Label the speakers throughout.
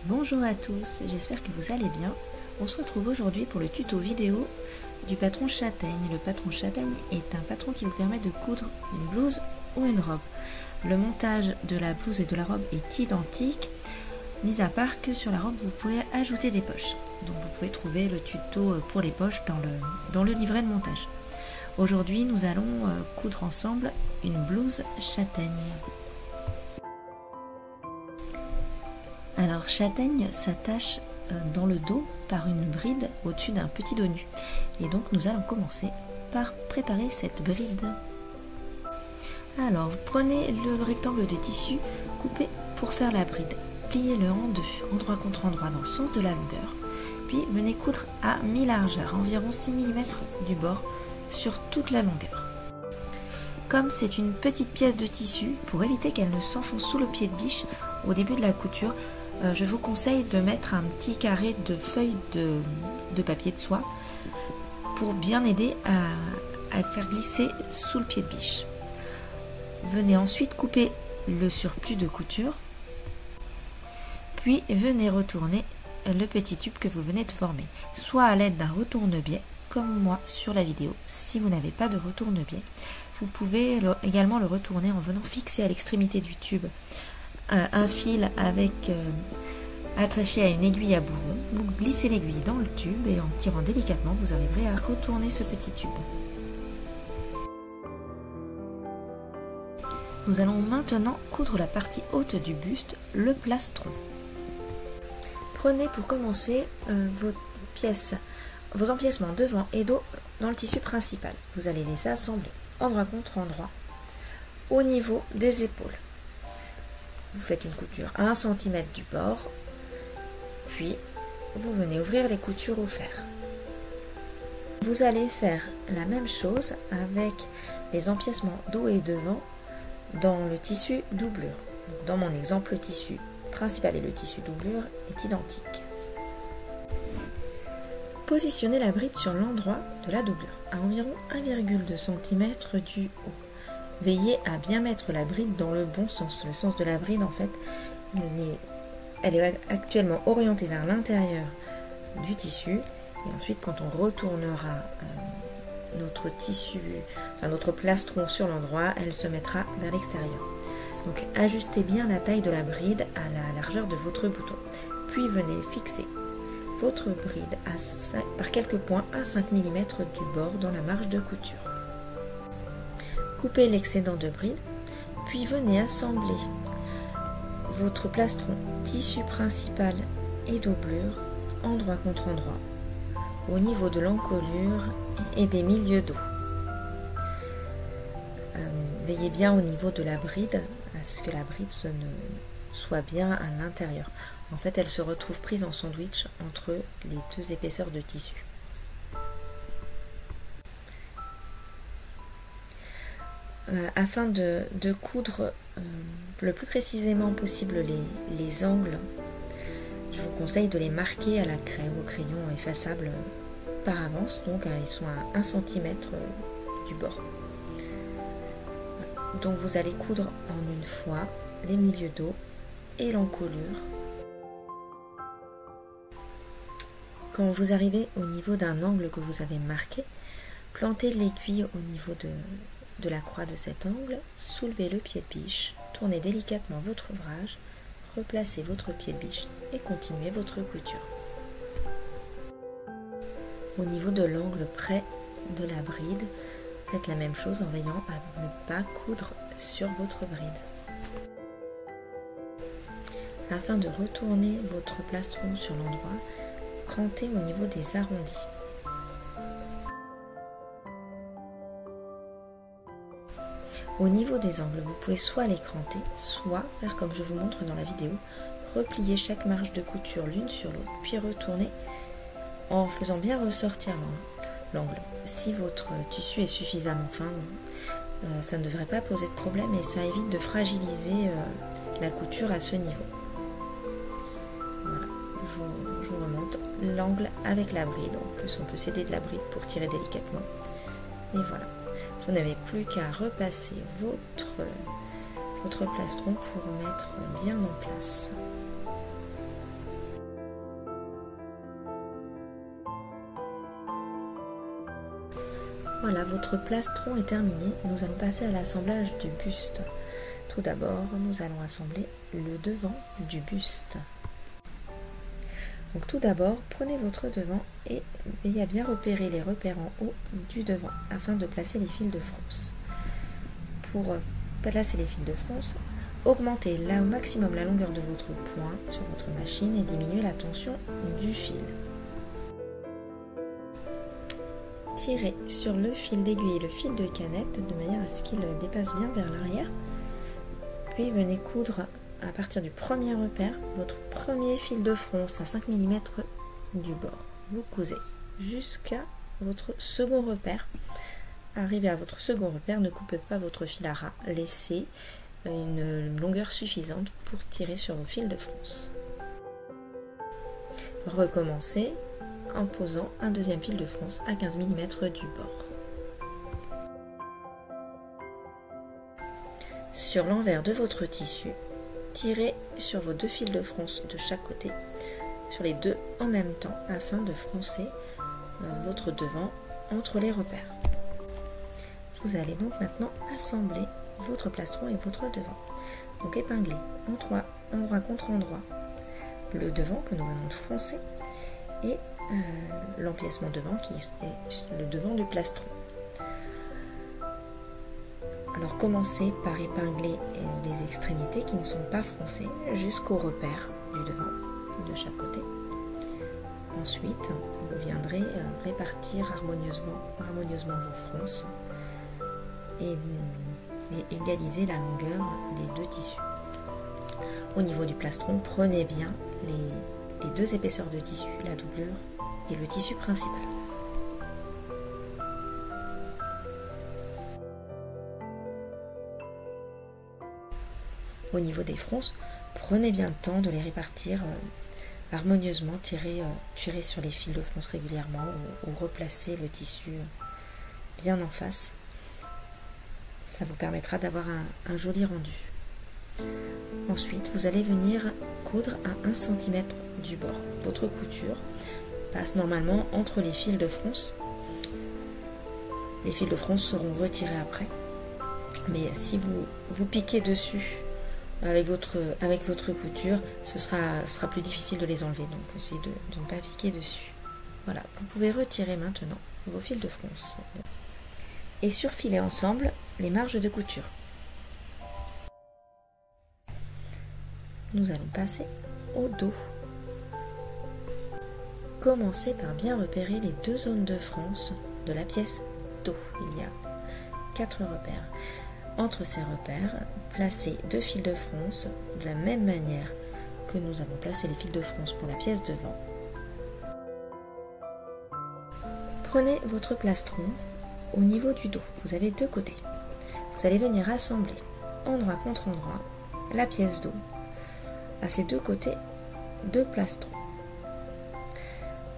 Speaker 1: Bonjour à tous, j'espère que vous allez bien. On se retrouve aujourd'hui pour le tuto vidéo du patron châtaigne. Le patron châtaigne est un patron qui vous permet de coudre une blouse ou une robe. Le montage de la blouse et de la robe est identique, mis à part que sur la robe vous pouvez ajouter des poches. Donc vous pouvez trouver le tuto pour les poches dans le livret de montage. Aujourd'hui nous allons coudre ensemble une blouse châtaigne. Alors châtaigne s'attache dans le dos par une bride au-dessus d'un petit dos nu. Et donc nous allons commencer par préparer cette bride. Alors vous prenez le rectangle de tissu coupé pour faire la bride. Pliez-le en deux, endroit contre endroit dans le sens de la longueur. Puis venez coudre à mi-largeur, environ 6 mm du bord sur toute la longueur. Comme c'est une petite pièce de tissu, pour éviter qu'elle ne s'enfonce sous le pied de biche au début de la couture, je vous conseille de mettre un petit carré de feuilles de papier de soie pour bien aider à faire glisser sous le pied de biche. Venez ensuite couper le surplus de couture, puis venez retourner le petit tube que vous venez de former, soit à l'aide d'un retourne-biais, comme moi sur la vidéo. Si vous n'avez pas de retourne-biais, vous pouvez également le retourner en venant fixer à l'extrémité du tube un fil attaché à une aiguille à bourron. Vous glissez l'aiguille dans le tube et en tirant délicatement, vous arriverez à retourner ce petit tube. Nous allons maintenant coudre la partie haute du buste, le plastron. Prenez pour commencer vos empiècements devant et dos dans le tissu principal. vous allez les assembler endroit contre endroit au niveau des épaules. Vous faites une couture à 1 cm du bord, puis vous venez ouvrir les coutures au fer. Vous allez faire la même chose avec les empiècements dos et devant dans le tissu doublure. Donc dans mon exemple, le tissu principal et le tissu doublure est identique. Positionnez la bride sur l'endroit de la doublure, à environ 1,2 cm du haut. Veillez à bien mettre la bride dans le bon sens. Le sens de la bride, en fait, elle est actuellement orientée vers l'intérieur du tissu. Et ensuite, quand on retournera notre plastron sur l'endroit, elle se mettra vers l'extérieur. Donc, ajustez bien la taille de la bride à la largeur de votre bouton. Puis, venez fixer votre bride par quelques points à 5 mm du bord dans la marge de couture. Coupez l'excédent de bride, puis venez assembler votre plastron tissu principal et doublure endroit contre endroit au niveau de l'encolure et des milieux dos. Veillez bien au niveau de la bride à ce que la bride soit bien à l'intérieur. En fait, elle se retrouve prise en sandwich entre les deux épaisseurs de tissu. Afin de coudre le plus précisément possible les angles, je vous conseille de les marquer à la craie ou au crayon effaçable par avance, donc ils sont à 1 cm du bord. Voilà. Donc vous allez coudre en une fois les milieux dos et l'encolure. Quand vous arrivez au niveau d'un angle que vous avez marqué, plantez l'aiguille au niveau de la croix de cet angle, soulevez le pied de biche, tournez délicatement votre ouvrage, replacez votre pied de biche et continuez votre couture. Au niveau de l'angle près de la bride, faites la même chose en veillant à ne pas coudre sur votre bride. Afin de retourner votre plastron sur l'endroit, crantez au niveau des arrondis. Au niveau des angles, vous pouvez soit les cranter, soit faire comme je vous montre dans la vidéo, replier chaque marge de couture l'une sur l'autre, puis retourner en faisant bien ressortir l'angle. Si votre tissu est suffisamment fin, ça ne devrait pas poser de problème et ça évite de fragiliser la couture à ce niveau. Voilà, je vous remonte l'angle avec la bride. En plus, on peut s'aider de la bride pour tirer délicatement. Et voilà. Vous n'avez plus qu'à repasser votre plastron pour mettre bien en place. Voilà, votre plastron est terminé. Nous allons passer à l'assemblage du buste. Tout d'abord, nous allons assembler le devant du buste. Donc tout d'abord, prenez votre devant et veillez à bien repérer les repères en haut du devant afin de placer les fils de fronce. Pour placer les fils de fronce, augmentez là au maximum la longueur de votre point sur votre machine et diminuez la tension du fil. Tirez sur le fil d'aiguille et le fil de canette de manière à ce qu'il dépasse bien vers l'arrière. Puis venez coudre à partir du premier repère votre premier fil de fronce à 5 mm du bord. Vous cousez jusqu'à votre second repère. Arrivé à votre second repère, ne coupez pas votre fil à ras. Laissez une longueur suffisante pour tirer sur vos fils de fronce. Recommencez en posant un deuxième fil de fronce à 15 mm du bord. Sur l'envers de votre tissu, tirez sur vos deux fils de fronce de chaque côté, sur les deux en même temps, afin de froncer votre devant entre les repères. Vous allez donc maintenant assembler votre plastron et votre devant. Donc épinglez endroit contre endroit le devant que nous venons de froncer et l'empiècement devant qui est le devant du plastron. Alors commencez par épingler les extrémités qui ne sont pas froncées jusqu'au repère du devant de chaque côté. Ensuite, vous viendrez répartir harmonieusement vos fronces et égaliser la longueur des deux tissus. Au niveau du plastron, prenez bien les deux épaisseurs de tissu, la doublure et le tissu principal. Au niveau des fronces, prenez bien le temps de les répartir harmonieusement, tirez sur les fils de fronce régulièrement ou replacez le tissu bien en face. Ça vous permettra d'avoir un joli rendu. Ensuite, vous allez venir coudre à 1 cm du bord. Votre couture passe normalement entre les fils de fronce. Les fils de fronce seront retirés après. Mais si vous piquez dessus avec votre couture, ce sera plus difficile de les enlever. Donc essayez de ne pas piquer dessus. Voilà, vous pouvez retirer maintenant vos fils de fronce et surfiler ensemble les marges de couture. Nous allons passer au dos. Commencez par bien repérer les deux zones de fronce de la pièce dos. Il y a 4 repères. Entre ces repères, placez 2 fils de fronce de la même manière que nous avons placé les fils de fronce pour la pièce devant. Prenez votre plastron au niveau du dos. Vous avez 2 côtés. Vous allez venir assembler endroit contre endroit la pièce dos. À ces 2 côtés, 2 plastrons.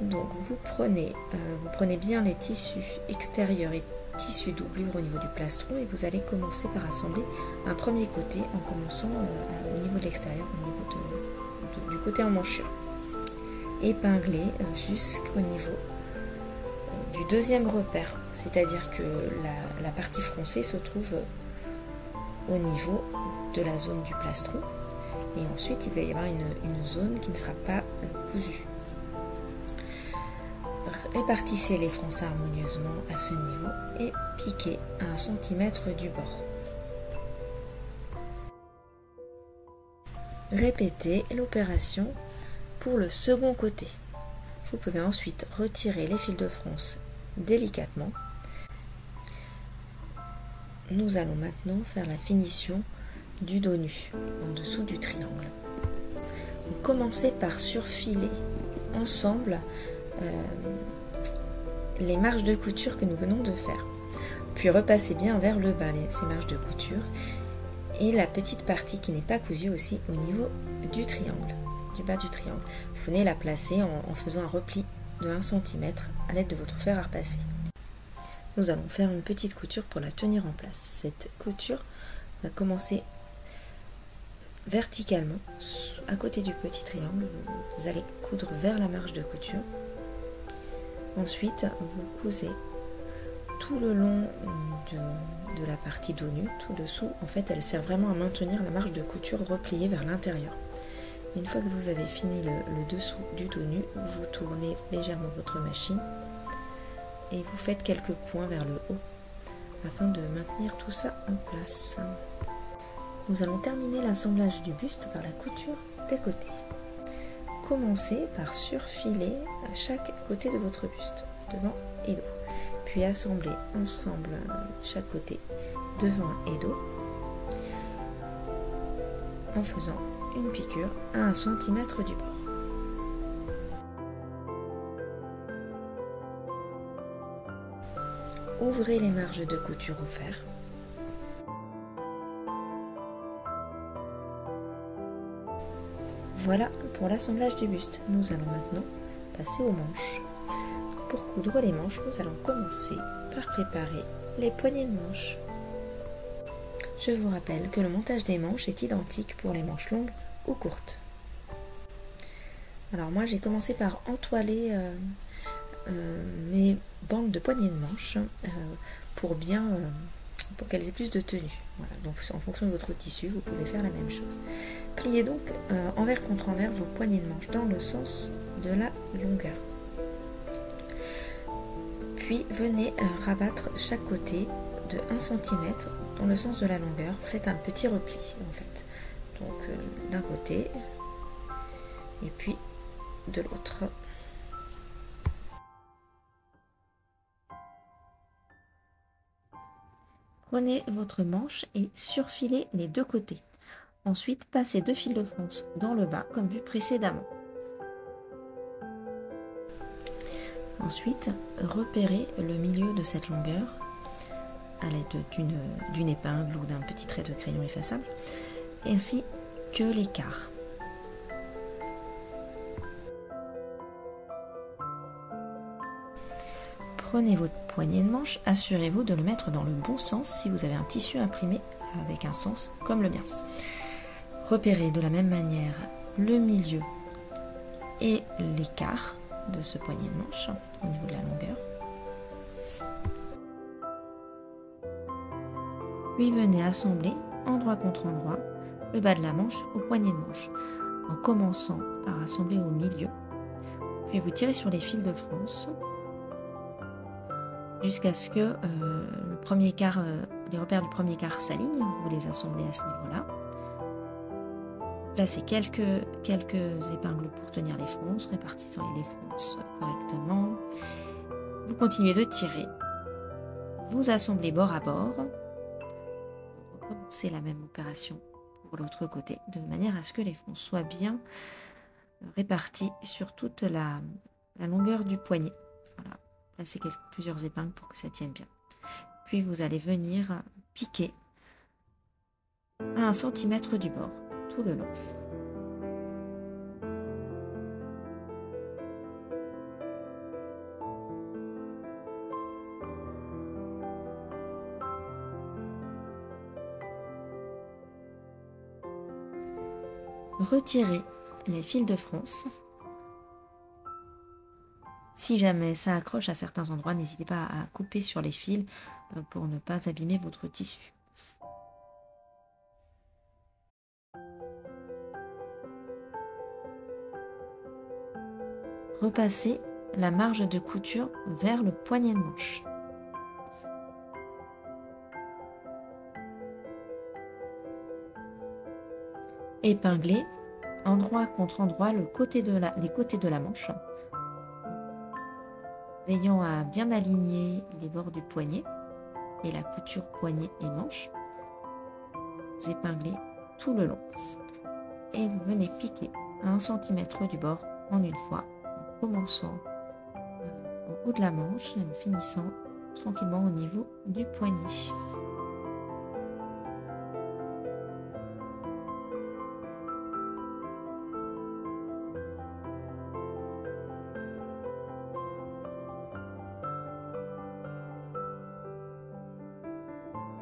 Speaker 1: Donc vous prenez bien les tissus extérieurs et tissus doublure au niveau du plastron et vous allez commencer par assembler un premier côté en commençant au niveau de l'extérieur, au niveau du côté en manchure. Épingler jusqu'au niveau du deuxième repère, c'est-à-dire que la partie froncée se trouve au niveau de la zone du plastron et ensuite il va y avoir une zone qui ne sera pas cousue. Répartissez les fronces harmonieusement à ce niveau et piquez à 1 cm du bord. Répétez l'opération pour le second côté. Vous pouvez ensuite retirer les fils de fronce délicatement. Nous allons maintenant faire la finition du dos nu, en dessous du triangle. Commencez par surfiler ensemble les marges de couture que nous venons de faire. Puis repassez bien vers le bas ces marges de couture et la petite partie qui n'est pas cousue aussi au niveau du triangle, du bas du triangle. Vous venez la placer en faisant un repli de 1 cm à l'aide de votre fer à repasser. Nous allons faire une petite couture pour la tenir en place. Cette couture va commencer verticalement à côté du petit triangle. Vous allez coudre vers la marge de couture. Ensuite, vous cousez tout le long de la partie dos nu, tout dessous. En fait, elle sert vraiment à maintenir la marge de couture repliée vers l'intérieur. Une fois que vous avez fini le dessous du dos nu, vous tournez légèrement votre machine et vous faites quelques points vers le haut afin de maintenir tout ça en place. Nous allons terminer l'assemblage du buste par la couture des côtés. Commencez par surfiler à chaque côté de votre buste, devant et dos. Puis assemblez ensemble chaque côté, devant et dos, en faisant une piqûre à 1 cm du bord. Ouvrez les marges de couture au fer. Voilà pour l'assemblage du buste. Nous allons maintenant passer aux manches. Pour coudre les manches, nous allons commencer par préparer les poignées de manches. Je vous rappelle que le montage des manches est identique pour les manches longues ou courtes. Alors moi j'ai commencé par entoiler mes bandes de poignées de manches pour qu'elles aient plus de tenue. Voilà, donc en fonction de votre tissu, vous pouvez faire la même chose. Pliez donc envers contre envers vos poignées de manches dans le sens de la longueur. Puis venez rabattre chaque côté de 1 cm dans le sens de la longueur. Faites un petit repli en fait. Donc d'un côté et puis de l'autre. Prenez votre manche et surfilez les deux côtés. Ensuite, passez 2 fils de fronce dans le bas comme vu précédemment. Ensuite, repérez le milieu de cette longueur à l'aide d'une épingle ou d'un petit trait de crayon effaçable, ainsi que l'écart. Prenez votre poignet de manche, assurez-vous de le mettre dans le bon sens si vous avez un tissu imprimé avec un sens comme le mien. Repérez de la même manière le milieu et l'écart de ce poignet de manche au niveau de la longueur. Puis venez assembler endroit contre endroit le bas de la manche au poignet de manche en commençant par assembler au milieu. Puis vous tirez sur les fils de France jusqu'à ce que les repères du premier quart s'alignent. Vous les assemblez à ce niveau-là. Placez quelques épingles pour tenir les fronces, répartissant les fronces correctement. Vous continuez de tirer. Vous assemblez bord à bord. Vous recommencez la même opération pour l'autre côté, de manière à ce que les fronces soient bien réparties sur toute la longueur du poignet. Voilà. Placez plusieurs épingles pour que ça tienne bien. Puis vous allez venir piquer à 1 cm du bord, tout le long. Retirez les fils de France. Si jamais ça accroche à certains endroits, n'hésitez pas à couper sur les fils pour ne pas abîmer votre tissu. Repassez la marge de couture vers le poignet de manche. Épinglez endroit contre endroit les côtés de la manche, veillant à bien aligner les bords du poignet et la couture poignet et manche. Vous épinglez tout le long et vous venez piquer à 1 cm du bord en une fois, en commençant en haut de la manche et en finissant tranquillement au niveau du poignet.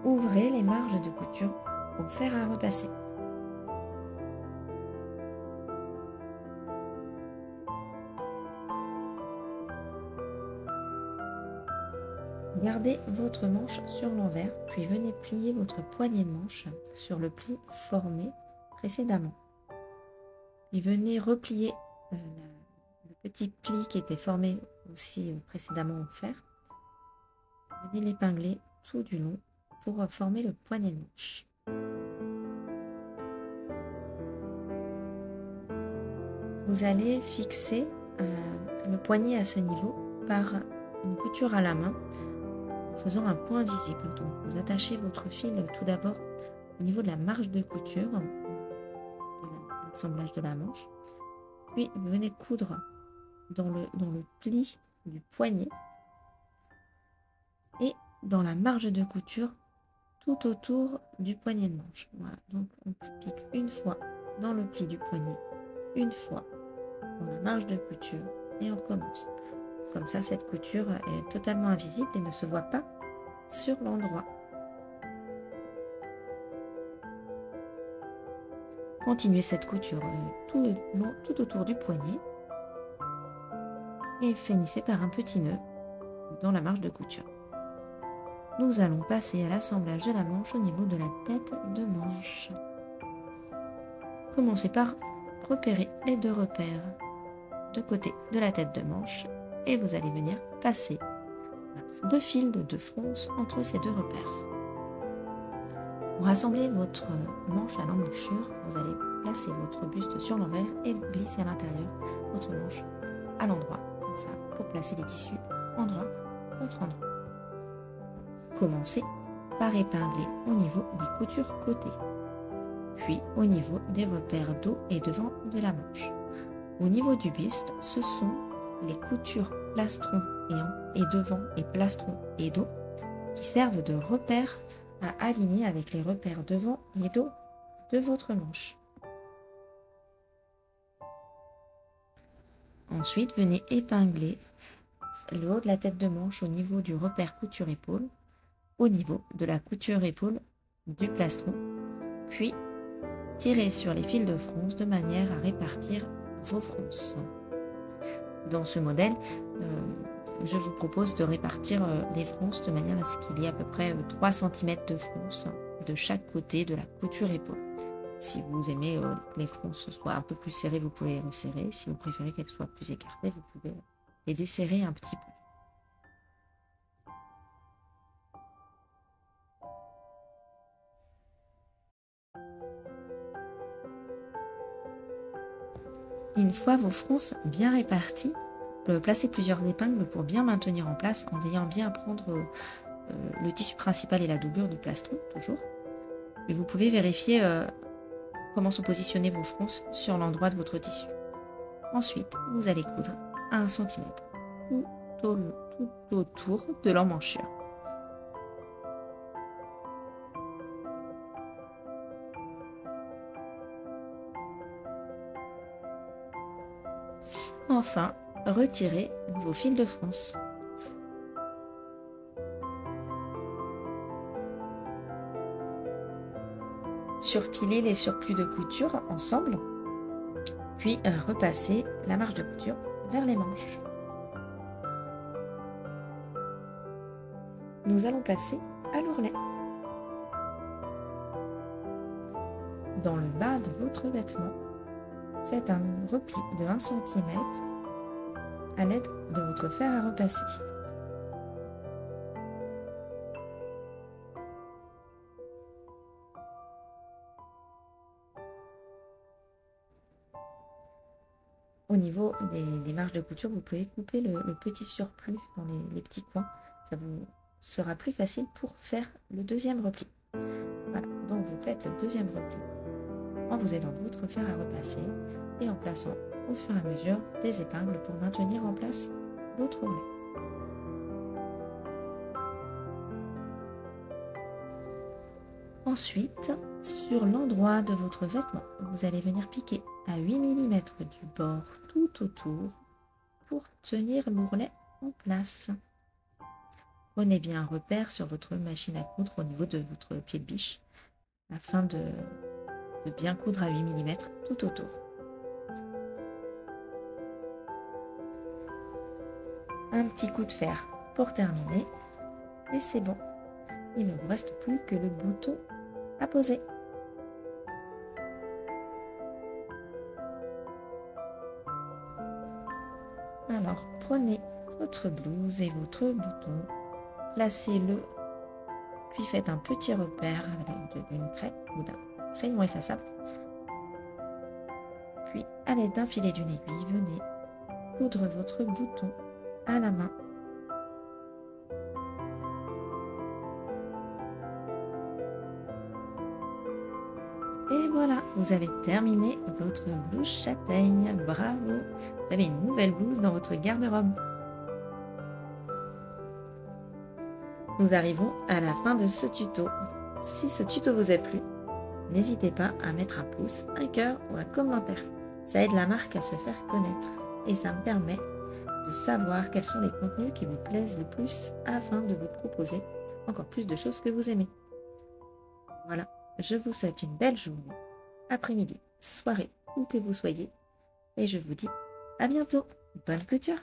Speaker 1: Ouvrez les marges de couture au fer à repasser. Gardez votre manche sur l'envers, puis venez plier votre poignée de manche sur le pli formé précédemment. Puis venez replier le petit pli qui était formé aussi précédemment en fer. Venez l'épingler tout du long pour former le poignet de manche. Vous allez fixer le poignet à ce niveau par une couture à la main en faisant un point visible. Donc vous attachez votre fil tout d'abord au niveau de la marge de couture de l'assemblage de la manche. Puis vous venez coudre dans le pli du poignet et dans la marge de couture tout autour du poignet de manche. Voilà, donc on pique une fois dans le pli du poignet, une fois dans la marge de couture et on recommence. Comme ça, cette couture est totalement invisible et ne se voit pas sur l'endroit. Continuez cette couture tout autour du poignet et finissez par un petit nœud dans la marge de couture. Nous allons passer à l'assemblage de la manche au niveau de la tête de manche. Commencez par repérer les deux repères de côté de la tête de manche et vous allez venir passer deux fils de fronce entre ces deux repères. Pour assembler votre manche à l'emmanchure, vous allez placer votre buste sur l'envers et glisser à l'intérieur votre manche à l'endroit, comme ça, pour placer les tissus endroit contre endroit. Commencez par épingler au niveau des coutures côté, puis au niveau des repères dos et devant de la manche. Au niveau du buste, ce sont les coutures plastron et devant et plastron et dos qui servent de repères à aligner avec les repères devant et dos de votre manche. Ensuite, venez épingler le haut de la tête de manche au niveau du repère couture épaule, au niveau de la couture épaule du plastron, puis tirez sur les fils de fronce de manière à répartir vos fronces. Dans ce modèle, je vous propose de répartir les fronces de manière à ce qu'il y ait à peu près 3 cm de fronce de chaque côté de la couture épaule. Si vous aimez que les fronces soient un peu plus serrées, vous pouvez les resserrer. Si vous préférez qu'elles soient plus écartées, vous pouvez les desserrer un petit peu. Une fois vos fronces bien réparties, placez plusieurs épingles pour bien maintenir en place en veillant bien à prendre le tissu principal et la doublure du plastron, toujours. Et vous pouvez vérifier comment sont positionnées vos fronces sur l'endroit de votre tissu. Ensuite, vous allez coudre à 1 cm tout autour de l'emmanchure. Enfin, retirez vos fils de fronce. Surpilez les surplus de couture ensemble, puis repassez la marge de couture vers les manches. Nous allons passer à l'ourlet. Dans le bas de votre vêtement, faites un repli de 1 cm à l'aide de votre fer à repasser. Au niveau des marges de couture, vous pouvez couper le petit surplus dans les petits coins. Ça vous sera plus facile pour faire le deuxième repli. Voilà, donc vous faites le deuxième repli en vous aidant de votre fer à repasser et en plaçant au fur et à mesure des épingles pour maintenir en place votre ourlet. Ensuite, sur l'endroit de votre vêtement, vous allez venir piquer à 8 mm du bord tout autour pour tenir l'ourlet en place. Prenez bien un repère sur votre machine à coudre au niveau de votre pied de biche afin de bien coudre à 8 mm tout autour. Un petit coup de fer pour terminer Et c'est bon. Il ne vous reste plus que le bouton à poser. Alors, prenez votre blouse et votre bouton, placez-le, puis faites un petit repère avec d'une craie ou d'un crayon effaçable. Puis, à l'aide d'un filet d'une aiguille, venez coudre votre bouton à la main. Et voilà, vous avez terminé votre blouse châtaigne. Bravo! Vous avez une nouvelle blouse dans votre garde-robe. Nous arrivons à la fin de ce tuto. Si ce tuto vous a plu, n'hésitez pas à mettre un pouce, un cœur ou un commentaire. Ça aide la marque à se faire connaître et ça me permet de savoir quels sont les contenus qui vous plaisent le plus afin de vous proposer encore plus de choses que vous aimez. Voilà, je vous souhaite une belle journée, après-midi, soirée, où que vous soyez et je vous dis à bientôt. Bonne couture!